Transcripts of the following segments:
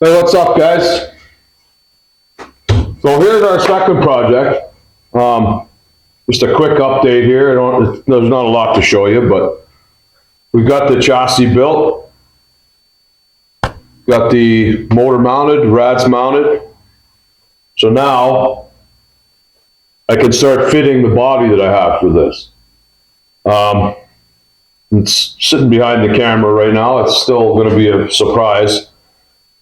Hey, what's up, guys? So here's our second project. Just a quick update here. There's not a lot to show you, but we got the chassis built. Got the motor mounted, rads mounted. So now I can start fitting the body that I have for this. It's sitting behind the camera right now. It's still going to be a surprise.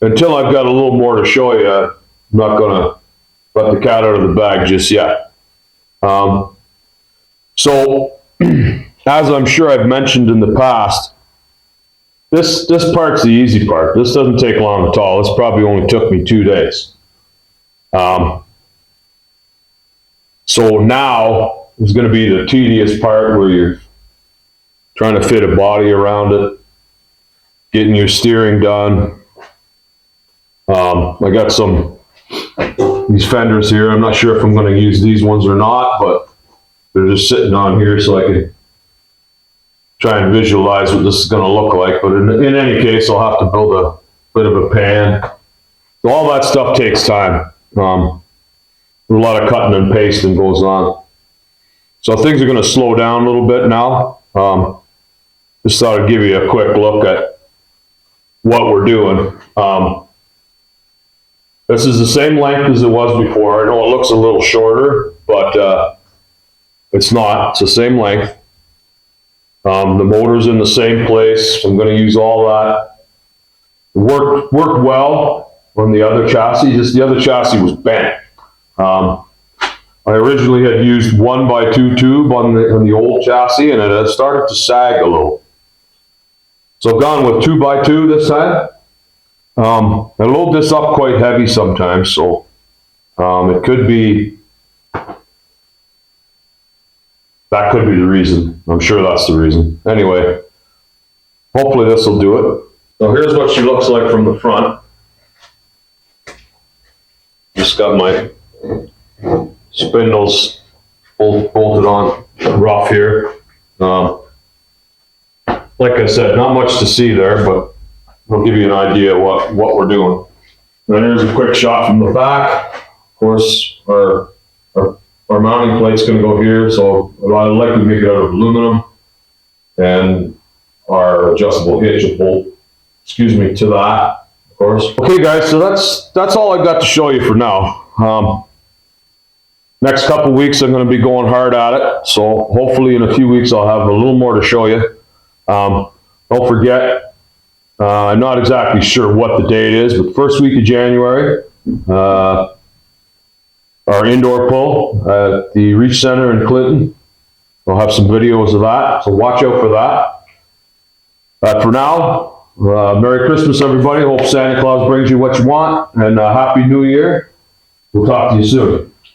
Until I've got a little more to show you, I'm not going to let the cat out of the bag just yet. So, as I'm sure I've mentioned in the past, this part's the easy part. This doesn't take long at all. This probably only took me 2 days. So now is going to be the tedious part where you're trying to fit a body around it, getting your steering done. I got these fenders here. I'm not sure if I'm going to use these ones or not, but they're just sitting on here so I can try and visualize what this is going to look like. But in any case, I'll have to build a bit of a pan. So all that stuff takes time. A lot of cutting and pasting goes on. So things are going to slow down a little bit now. Just thought I'd give you a quick look at what we're doing. This is the same length as it was before. I know it looks a little shorter, but it's not. It's the same length. The motor's in the same place. I'm going to use all that. It worked well on the other chassis. Just the other chassis was bent. I originally had used 1x2 tube on the old chassis, and it had started to sag a little. So I've gone with 2x2 this time. I load this up quite heavy sometimes, so it could be, that could be the reason. I'm sure that's the reason. Anyway, hopefully this will do it. So here's what she looks like from the front. Just got my spindles bolted on rough here. Like I said, not much to see there, but I'll give you an idea of what we're doing. And here's a quick shot from the back. Of course, our mounting plate's going to go here, so I'd like to make it out of aluminum. And our adjustable hitch will bolt, to that, of course. Okay, guys, so that's all I've got to show you for now. Next couple weeks, I'm going to be going hard at it. So hopefully in a few weeks, I'll have a little more to show you. Don't forget, I'm not exactly sure what the date is, but first week of January, our indoor pull at the Reach Center in Clinton. We'll have some videos of that, so watch out for that. For now, Merry Christmas, everybody. Hope Santa Claus brings you what you want, and Happy New Year. We'll talk to you soon.